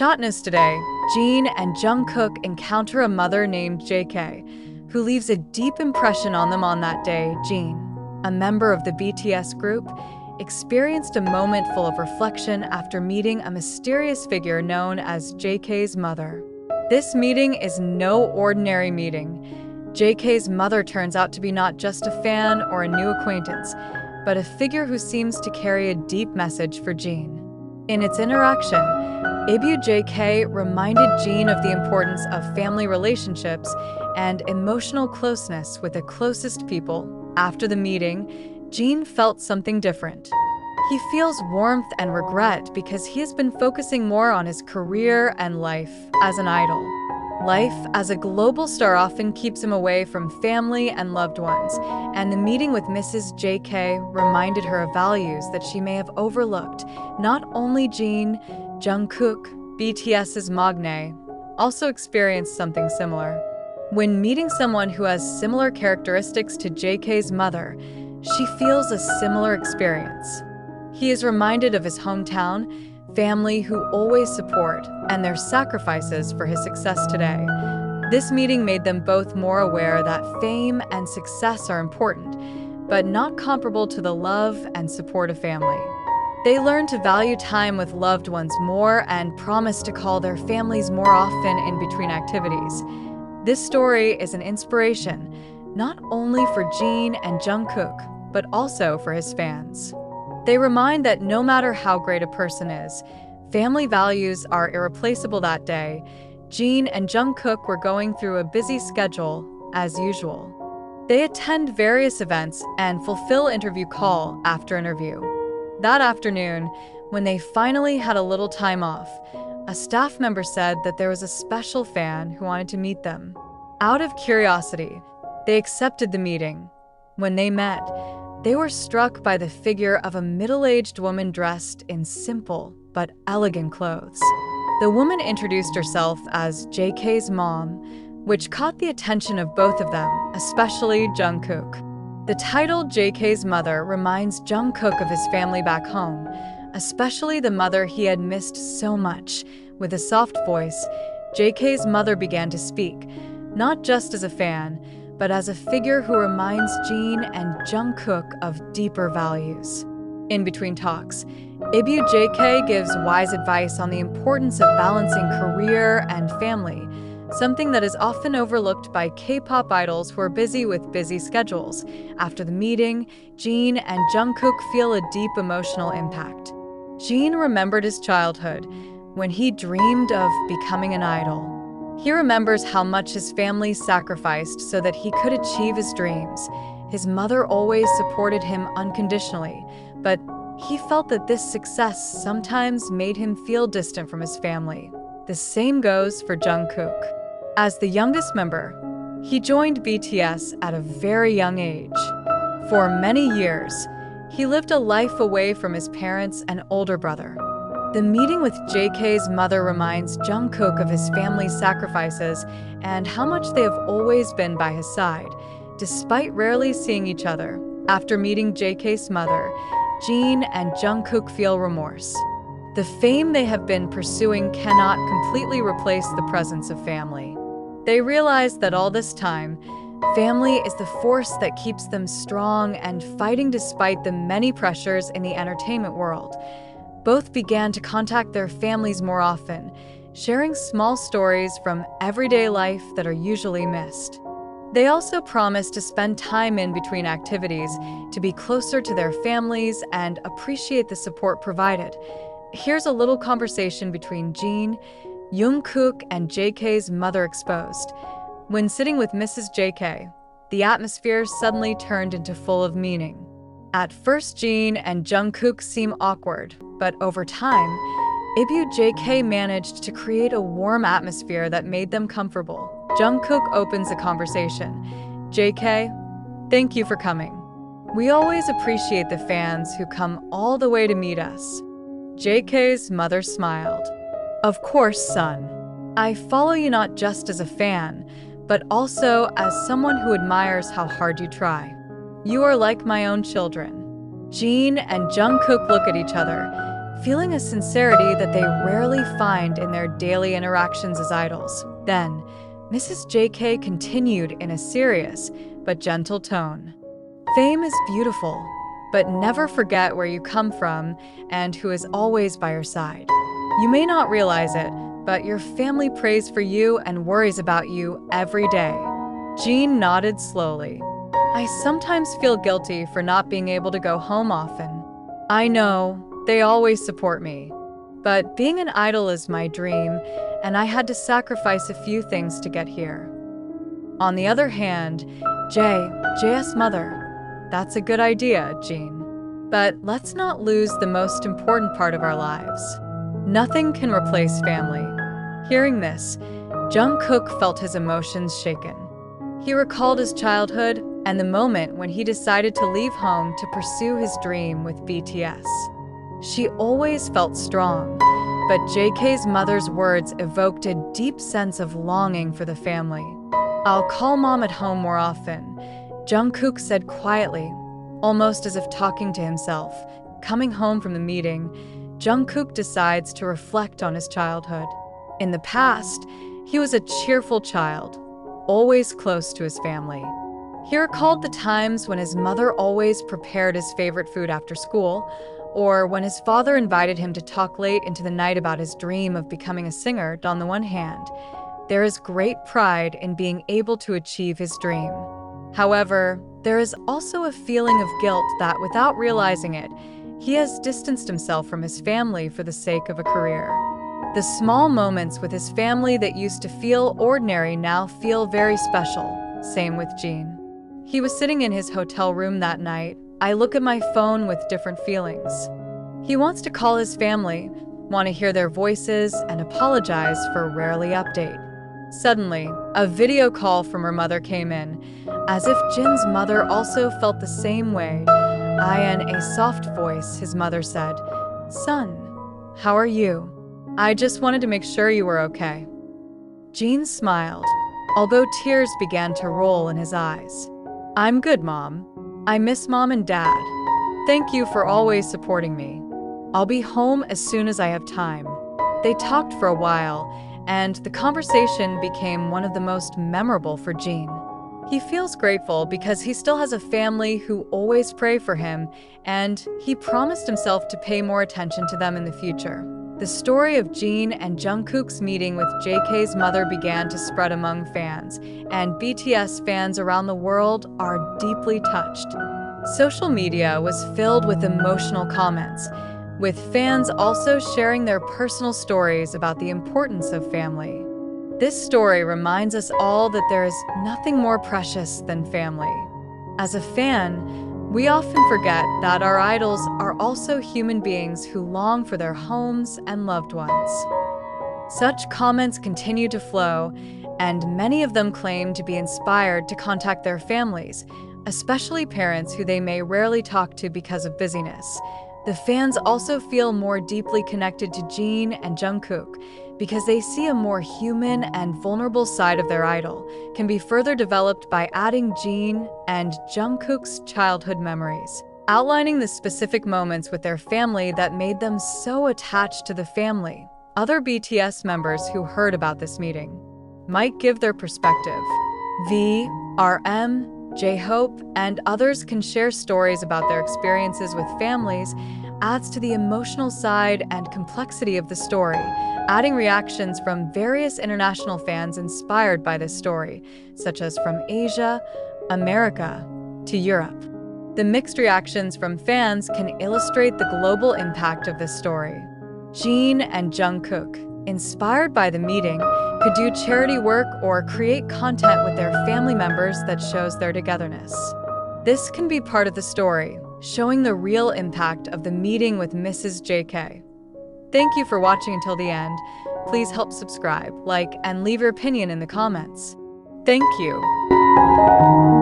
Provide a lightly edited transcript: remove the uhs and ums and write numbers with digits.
Today, Jin and Jungkook encounter a mother named JK, who leaves a deep impression on them on that day. Jin, a member of the BTS group, experienced a moment full of reflection after meeting a mysterious figure known as JK's mother. This meeting is no ordinary meeting. JK's mother turns out to be not just a fan or a new acquaintance, but a figure who seems to carry a deep message for Jin. In its interaction, JK reminded Jin of the importance of family relationships and emotional closeness with the closest people. After the meeting, Jin felt something different. He feels warmth and regret because he has been focusing more on his career and life as an idol. Life as a global star often keeps him away from family and loved ones, and the meeting with Mrs. JK reminded her of values that she may have overlooked. Not only Jin, Jungkook, BTS's Magne, also experienced something similar. When meeting someone who has similar characteristics to JK's mother, she feels a similar experience. He is reminded of his hometown, family who always support, and their sacrifices for his success today. This meeting made them both more aware that fame and success are important, but not comparable to the love and support of family. They learned to value time with loved ones more and promised to call their families more often in between activities. This story is an inspiration, not only for Jin and Jungkook, but also for his fans. They remind that no matter how great a person is, family values are irreplaceable. That day, Jin and Jungkook were going through a busy schedule, as usual. They attend various events and fulfill interview call after interview. That afternoon, when they finally had a little time off, a staff member said that there was a special fan who wanted to meet them. Out of curiosity, they accepted the meeting. When they met, they were struck by the figure of a middle-aged woman dressed in simple but elegant clothes. The woman introduced herself as JK's mom, which caught the attention of both of them, especially Jungkook. The title JK's mother reminds Jungkook of his family back home, especially the mother he had missed so much. With a soft voice, JK's mother began to speak, not just as a fan, but as a figure who reminds Jin and Jungkook of deeper values. In between talks, JK gives wise advice on the importance of balancing career and family, something that is often overlooked by K-pop idols who are busy with busy schedules. After the meeting, Jin and Jungkook feel a deep emotional impact. Jin remembered his childhood, when he dreamed of becoming an idol. He remembers how much his family sacrificed so that he could achieve his dreams. His mother always supported him unconditionally, but he felt that this success sometimes made him feel distant from his family. The same goes for Jungkook. As the youngest member, he joined BTS at a very young age. For many years, he lived a life away from his parents and older brother. The meeting with JK's mother reminds Jungkook of his family's sacrifices and how much they have always been by his side, despite rarely seeing each other. After meeting JK's mother, Jin and Jungkook feel remorse. The fame they have been pursuing cannot completely replace the presence of family. They realize that all this time, family is the force that keeps them strong and fighting despite the many pressures in the entertainment world. Both began to contact their families more often, sharing small stories from everyday life that are usually missed. They also promised to spend time in between activities to be closer to their families and appreciate the support provided. Here's a little conversation between Jin, Jungkook, and JK's mother exposed. When sitting with Mrs. JK, the atmosphere suddenly turned into full of meaning. At first, Jin and Jungkook seem awkward, but over time, JK managed to create a warm atmosphere that made them comfortable. Jungkook opens the conversation. JK, thank you for coming. We always appreciate the fans who come all the way to meet us. JK's mother smiled. Of course, son. I follow you not just as a fan, but also as someone who admires how hard you try. You are like my own children. Jin and Jungkook look at each other, feeling a sincerity that they rarely find in their daily interactions as idols. Then, Mrs. JK continued in a serious but gentle tone. Fame is beautiful, but never forget where you come from and who is always by your side. You may not realize it, but your family prays for you and worries about you every day. Jin nodded slowly. I sometimes feel guilty for not being able to go home often. I know, they always support me. But being an idol is my dream, and I had to sacrifice a few things to get here. On the other hand, JS mother. That's a good idea, Jin. But let's not lose the most important part of our lives. Nothing can replace family. Hearing this, Jungkook felt his emotions shaken. He recalled his childhood and the moment when he decided to leave home to pursue his dream with BTS. She always felt strong, but JK's mother's words evoked a deep sense of longing for the family. I'll call mom at home more often, Jungkook said quietly, almost as if talking to himself. Coming home from the meeting, Jungkook decides to reflect on his childhood. In the past, he was a cheerful child, always close to his family. He recalled the times when his mother always prepared his favorite food after school, or when his father invited him to talk late into the night about his dream of becoming a singer. On the one hand, there is great pride in being able to achieve his dream. However, there is also a feeling of guilt that, without realizing it, he has distanced himself from his family for the sake of a career. The small moments with his family that used to feel ordinary now feel very special. Same with Jin. He was sitting in his hotel room that night. I look at my phone with different feelings. He wants to call his family, want to hear their voices, and apologize for rarely update. Suddenly, a video call from her mother came in, as if Jin's mother also felt the same way. In a soft voice, his mother said, "Son, how are you? I just wanted to make sure you were okay." Jin smiled, although tears began to roll in his eyes. "I'm good, Mom. I miss Mom and Dad. Thank you for always supporting me. I'll be home as soon as I have time." They talked for a while, and the conversation became one of the most memorable for Jin. He feels grateful because he still has a family who always pray for him, and he promised himself to pay more attention to them in the future. The story of Jin and Jungkook's meeting with JK's mother began to spread among fans, and BTS fans around the world are deeply touched. Social media was filled with emotional comments, with fans also sharing their personal stories about the importance of family. This story reminds us all that there is nothing more precious than family. As a fan, we often forget that our idols are also human beings who long for their homes and loved ones. Such comments continue to flow, and many of them claim to be inspired to contact their families, especially parents who they may rarely talk to because of busyness. The fans also feel more deeply connected to Jin and Jungkook because they see a more human and vulnerable side of their idol can be further developed by adding Jin and Jungkook's childhood memories, outlining the specific moments with their family that made them so attached to the family. Other BTS members who heard about this meeting might give their perspective. J-Hope, and others can share stories about their experiences with families, adds to the emotional side and complexity of the story, adding reactions from various international fans inspired by this story, such as from Asia, America, to Europe. The mixed reactions from fans can illustrate the global impact of this story. Jin and Jungkook, inspired by the meeting, could do charity work or create content with their family members that shows their togetherness. This can be part of the story, showing the real impact of the meeting with Mrs. JK. Thank you for watching until the end. Please help subscribe, like, and leave your opinion in the comments. Thank you.